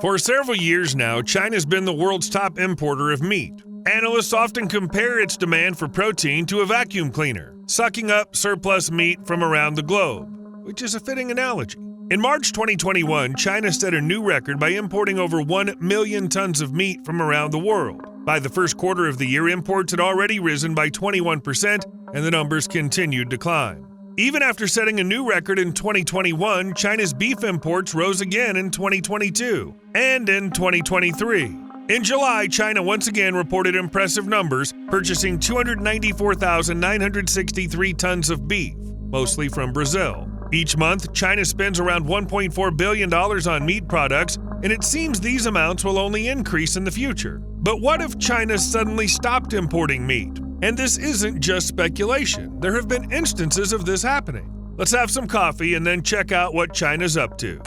For several years now, China's been the world's top importer of meat. Analysts often compare its demand for protein to a vacuum cleaner, sucking up surplus meat from around the globe, which is a fitting analogy. In March 2021, China set a new record by importing over 1 million tons of meat from around the world. By the first quarter of the year, imports had already risen by 21%, and the numbers continued to climb. Even after setting a new record in 2021, China's beef imports rose again in 2022 and in 2023. In July, China once again reported impressive numbers, purchasing 294,963 tons of beef, mostly from Brazil. Each month, China spends around $1.4 billion on meat products, and it seems these amounts will only increase in the future. But what if China suddenly stopped importing meat? And this isn't just speculation. There have been instances of this happening. Let's have some coffee and then check out what China's up to.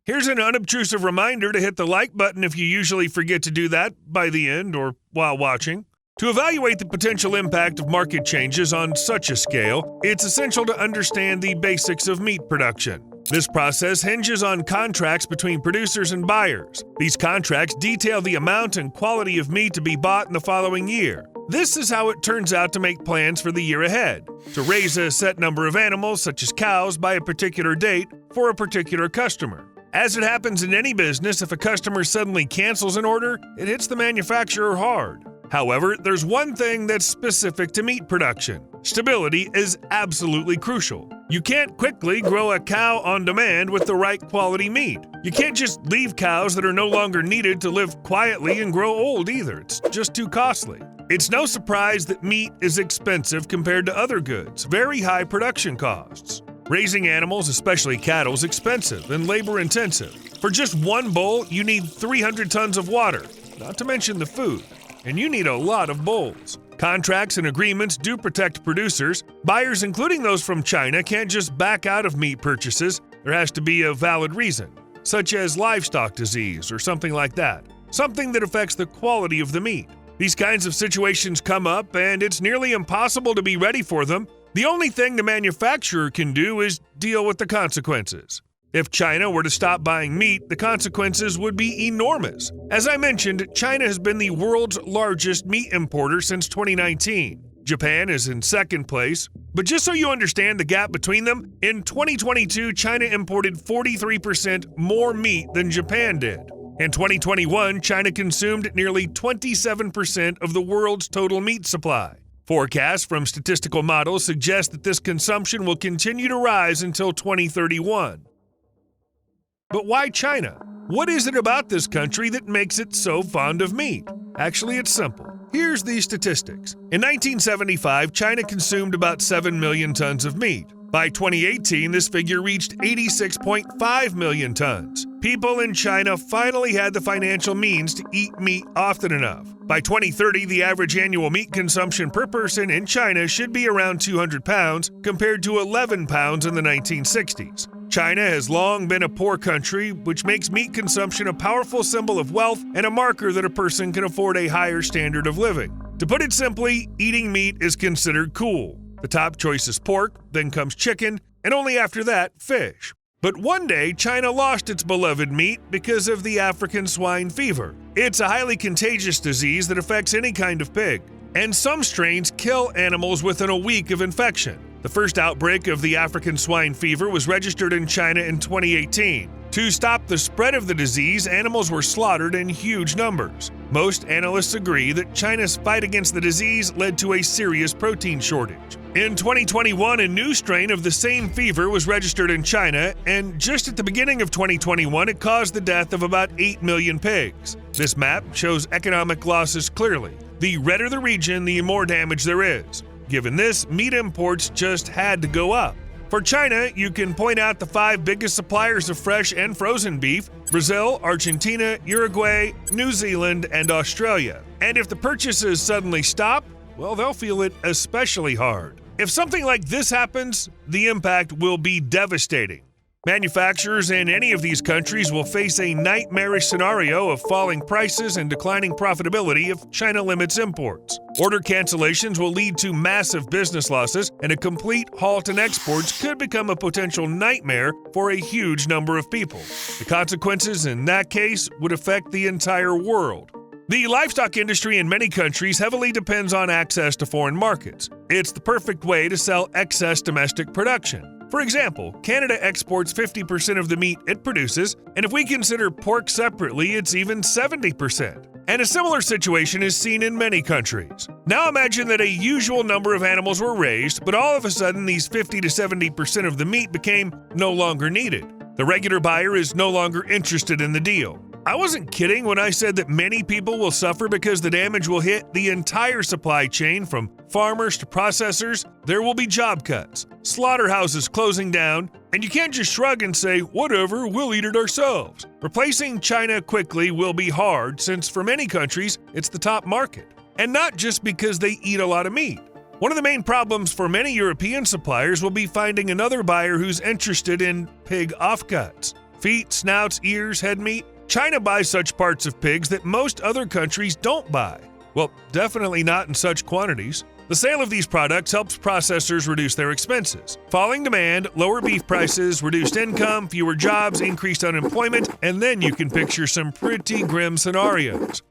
Here's an unobtrusive reminder to hit the like button if you usually forget to do that by the end or while watching. To evaluate the potential impact of market changes on such a scale, it's essential to understand the basics of meat production. This process hinges on contracts between producers and buyers. These contracts detail the amount and quality of meat to be bought in the following year. This is how it turns out to make plans for the year ahead, to raise a set number of animals, such as cows, by a particular date for a particular customer. As it happens in any business, if a customer suddenly cancels an order, it hits the manufacturer hard. However, there's one thing that's specific to meat production. Stability is absolutely crucial. You can't quickly grow a cow on demand with the right quality meat. You can't just leave cows that are no longer needed to live quietly and grow old either. It's just too costly. It's no surprise that meat is expensive compared to other goods, very high production costs. Raising animals, especially cattle, is expensive and labor-intensive. For just one bull, you need 300 tons of water, not to mention the food. And you need a lot of bulls. Contracts and agreements do protect producers. Buyers, including those from China, can't just back out of meat purchases. There has to be a valid reason, such as livestock disease or something like that. Something that affects the quality of the meat. These kinds of situations come up, and it's nearly impossible to be ready for them. The only thing the manufacturer can do is deal with the consequences. If China were to stop buying meat, the consequences would be enormous. As I mentioned, China has been the world's largest meat importer since 2019. Japan is in second place. But just so you understand the gap between them, in 2022, China imported 43% more meat than Japan did. In 2021, China consumed nearly 27% of the world's total meat supply. Forecasts from statistical models suggest that this consumption will continue to rise until 2031. But why China? What is it about this country that makes it so fond of meat? Actually, it's simple. Here's the statistics. In 1975, China consumed about 7 million tons of meat. By 2018, this figure reached 86.5 million tons. People in China finally had the financial means to eat meat often enough. By 2030, the average annual meat consumption per person in China should be around 200 pounds, compared to 11 pounds in the 1960s. China has long been a poor country, which makes meat consumption a powerful symbol of wealth and a marker that a person can afford a higher standard of living. To put it simply, eating meat is considered cool. The top choice is pork, then comes chicken, and only after that, fish. But one day, China lost its beloved meat because of the African swine fever. It's a highly contagious disease that affects any kind of pig, and some strains kill animals within a week of infection. The first outbreak of the African swine fever was registered in China in 2018. To stop the spread of the disease, animals were slaughtered in huge numbers. Most analysts agree that China's fight against the disease led to a serious protein shortage. In 2021, a new strain of the same fever was registered in China, and just at the beginning of 2021, it caused the death of about 8 million pigs. This map shows economic losses clearly. The redder the region, the more damage there is. Given this, meat imports just had to go up. For China, you can point out the 5 biggest suppliers of fresh and frozen beef: Brazil, Argentina, Uruguay, New Zealand, and Australia. And if the purchases suddenly stop, well, they'll feel it especially hard. If something like this happens, the impact will be devastating. Manufacturers in any of these countries will face a nightmarish scenario of falling prices and declining profitability if China limits imports. Order cancellations will lead to massive business losses, and a complete halt in exports could become a potential nightmare for a huge number of people. The consequences in that case would affect the entire world. The livestock industry in many countries heavily depends on access to foreign markets. It's the perfect way to sell excess domestic production. For example, Canada exports 50% of the meat it produces, and if we consider pork separately, it's even 70%. And a similar situation is seen in many countries. Now imagine that a usual number of animals were raised, but all of a sudden these 50 to 70% of the meat became no longer needed. The regular buyer is no longer interested in the deal. I wasn't kidding when I said that many people will suffer because the damage will hit the entire supply chain from farmers to processors. There will be job cuts, slaughterhouses closing down, and you can't just shrug and say, whatever, we'll eat it ourselves. Replacing China quickly will be hard since for many countries, it's the top market. And not just because they eat a lot of meat. One of the main problems for many European suppliers will be finding another buyer who's interested in pig offcuts. Feet, snouts, ears, head meat. China buys such parts of pigs that most other countries don't buy. Well, definitely not in such quantities. The sale of these products helps processors reduce their expenses. Falling demand, lower beef prices, reduced income, fewer jobs, increased unemployment, and then you can picture some pretty grim scenarios.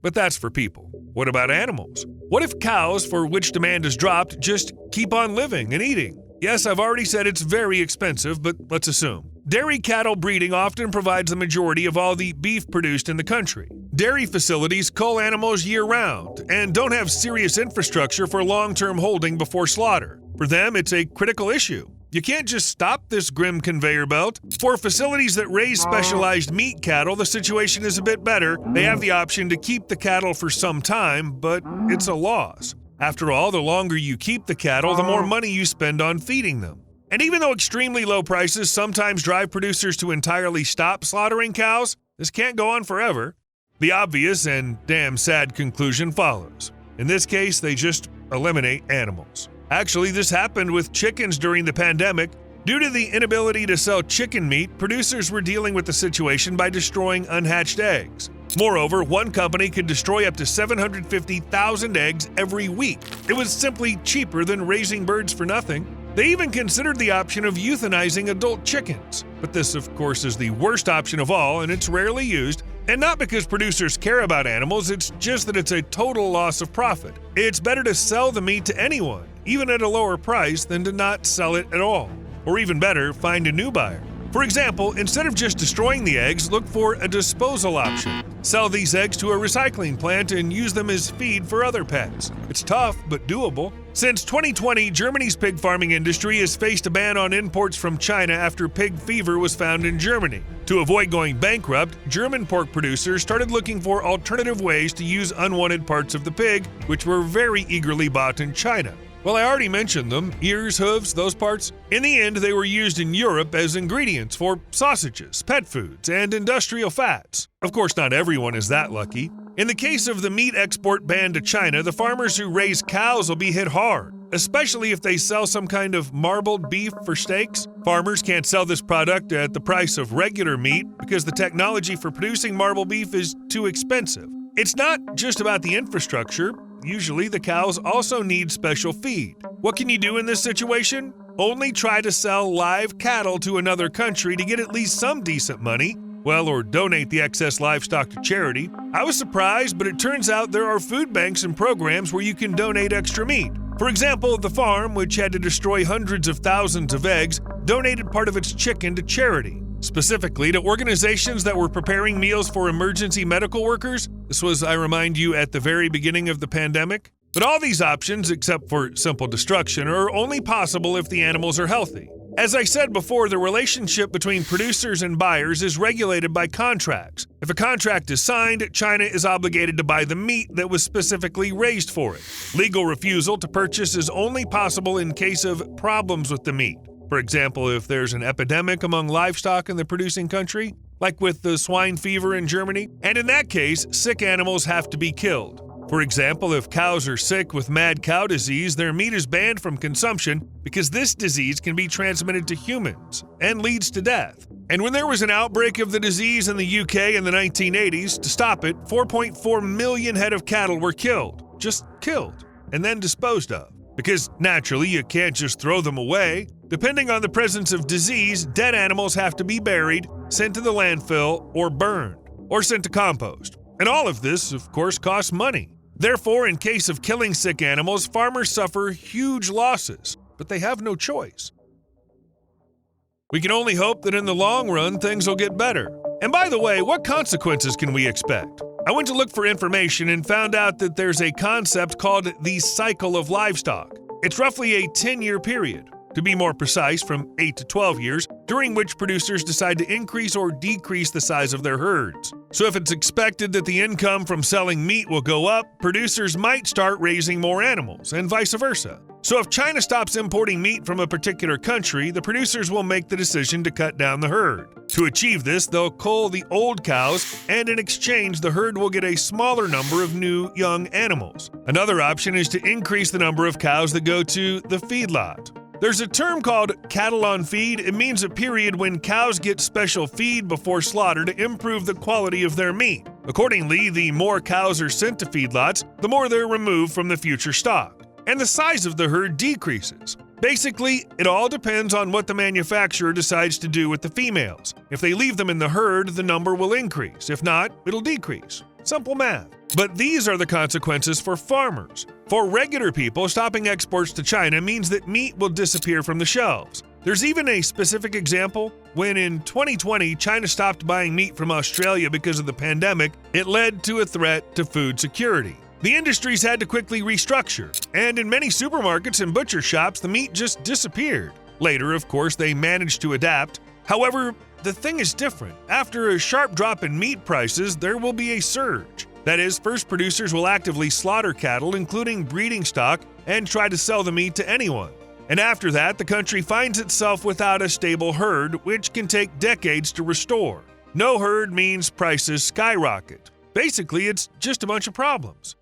But that's for people. What about animals? What if cows, for which demand has dropped, just keep on living and eating? Yes, I've already said it's very expensive, but let's assume. Dairy cattle breeding often provides the majority of all the beef produced in the country. Dairy facilities cull animals year-round and don't have serious infrastructure for long-term holding before slaughter. For them, it's a critical issue. You can't just stop this grim conveyor belt. For facilities that raise specialized meat cattle, the situation is a bit better. They have the option to keep the cattle for some time, but it's a loss. After all, the longer you keep the cattle, the more money you spend on feeding them. And even though extremely low prices sometimes drive producers to entirely stop slaughtering cows, this can't go on forever. The obvious and damn sad conclusion follows. In this case, they just eliminate animals. Actually, this happened with chickens during the pandemic. Due to the inability to sell chicken meat, producers were dealing with the situation by destroying unhatched eggs. Moreover, one company could destroy up to 750,000 eggs every week. It was simply cheaper than raising birds for nothing. They even considered the option of euthanizing adult chickens. But this, of course, is the worst option of all, and it's rarely used. And not because producers care about animals, it's just that it's a total loss of profit. It's better to sell the meat to anyone, even at a lower price, than to not sell it at all. Or even better, find a new buyer. For example, instead of just destroying the eggs, look for a disposal option. Sell these eggs to a recycling plant and use them as feed for other pets. It's tough, but doable. Since 2020, Germany's pig farming industry has faced a ban on imports from China after pig fever was found in Germany. To avoid going bankrupt, German pork producers started looking for alternative ways to use unwanted parts of the pig, which were very eagerly bought in China. Well, I already mentioned them, ears, hooves, those parts. In the end, they were used in Europe as ingredients for sausages, pet foods, and industrial fats. Of course, not everyone is that lucky. In the case of the meat export ban to China, the farmers who raise cows will be hit hard, especially if they sell some kind of marbled beef for steaks. Farmers can't sell this product at the price of regular meat because the technology for producing marbled beef is too expensive. It's not just about the infrastructure. Usually, the cows also need special feed. What can you do in this situation? Only try to sell live cattle to another country to get at least some decent money. Well, or donate the excess livestock to charity. I was surprised, but it turns out there are food banks and programs where you can donate extra meat. For example, the farm, which had to destroy hundreds of thousands of eggs, donated part of its chicken to charity. Specifically to organizations that were preparing meals for emergency medical workers. This was, I remind you, at the very beginning of the pandemic. But all these options, except for simple destruction, are only possible if the animals are healthy. As I said before, the relationship between producers and buyers is regulated by contracts. If a contract is signed, China is obligated to buy the meat that was specifically raised for it. Legal refusal to purchase is only possible in case of problems with the meat. For example, if there's an epidemic among livestock in the producing country, like with the swine fever in Germany, and in that case, sick animals have to be killed. For example, if cows are sick with mad cow disease, their meat is banned from consumption because this disease can be transmitted to humans and leads to death. And when there was an outbreak of the disease in the UK in the 1980s, to stop it, 4.4 million head of cattle were killed. Just killed, and then disposed of. Because naturally, you can't just throw them away. Depending on the presence of disease, dead animals have to be buried, sent to the landfill, or burned, or sent to compost. And all of this, of course, costs money. Therefore, in case of killing sick animals, farmers suffer huge losses, but they have no choice. We can only hope that in the long run, things will get better. And by the way, what consequences can we expect? I went to look for information and found out that there's a concept called the cycle of livestock. It's roughly a 10-year period, to be more precise, from 8 to 12 years, during which producers decide to increase or decrease the size of their herds. So if it's expected that the income from selling meat will go up, producers might start raising more animals, and vice versa. So if China stops importing meat from a particular country, the producers will make the decision to cut down the herd. To achieve this, they'll cull the old cows, and in exchange, the herd will get a smaller number of new, young animals. Another option is to increase the number of cows that go to the feedlot. There's a term called cattle on feed. It means a period when cows get special feed before slaughter to improve the quality of their meat. Accordingly, the more cows are sent to feedlots, the more they're removed from the future stock, and the size of the herd decreases. Basically, it all depends on what the manufacturer decides to do with the females. If they leave them in the herd, the number will increase. If not, it'll decrease. Simple math. But these are the consequences for farmers. For regular people, stopping exports to China means that meat will disappear from the shelves. There's even a specific example. When in 2020, China stopped buying meat from Australia because of the pandemic, it led to a threat to food security. The industries had to quickly restructure, and in many supermarkets and butcher shops, the meat just disappeared. Later, of course, they managed to adapt. However, the thing is different. After a sharp drop in meat prices, there will be a surge. That is, first producers will actively slaughter cattle, including breeding stock, and try to sell the meat to anyone. And after that, the country finds itself without a stable herd, which can take decades to restore. No herd means prices skyrocket. Basically, it's just a bunch of problems.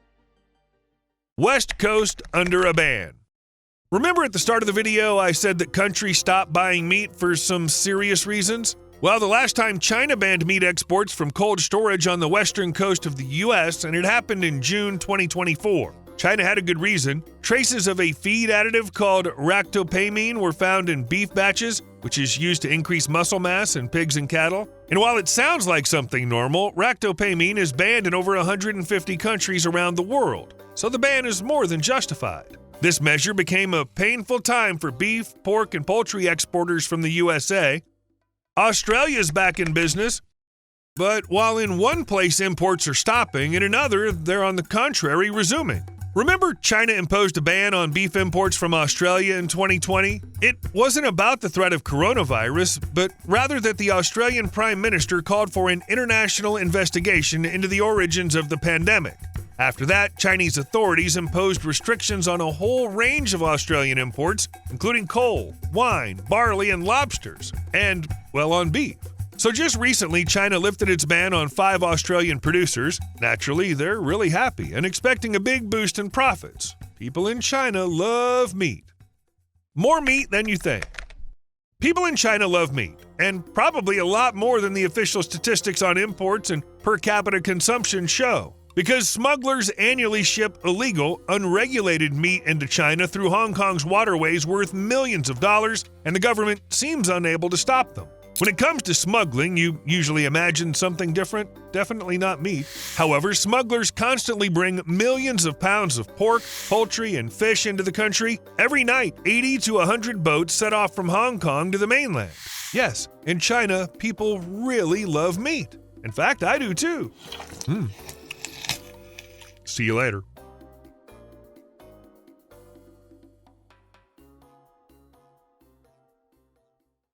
West Coast under a ban. Remember at the start of the video I said that countries stopped buying meat for some serious reasons? Well, the last time China banned meat exports from cold storage on the western coast of the US, and it happened in June 2024. China had a good reason. Traces of a feed additive called ractopamine were found in beef batches, which is used to increase muscle mass in pigs and cattle. And while it sounds like something normal, ractopamine is banned in over 150 countries around the world, so the ban is more than justified. This measure became a painful time for beef, pork, and poultry exporters from the USA. Australia's back in business, but while in one place imports are stopping, in another, they're on the contrary resuming. Remember China imposed a ban on beef imports from Australia in 2020? It wasn't about the threat of coronavirus, but rather that the Australian Prime Minister called for an international investigation into the origins of the pandemic. After that, Chinese authorities imposed restrictions on a whole range of Australian imports, including coal, wine, barley, and lobsters, and, well, on beef. So just recently, China lifted its ban on 5 Australian producers. Naturally, they're really happy and expecting a big boost in profits. People in China love meat. More meat than you think. People in China love meat, and probably a lot more than the official statistics on imports and per capita consumption show. Because smugglers annually ship illegal, unregulated meat into China through Hong Kong's waterways worth millions of dollars, and the government seems unable to stop them. When it comes to smuggling, you usually imagine something different, definitely not meat. However, smugglers constantly bring millions of pounds of pork, poultry, and fish into the country. Every night, 80 to 100 boats set off from Hong Kong to the mainland. Yes, in China, people really love meat. In fact, I do too. See you later.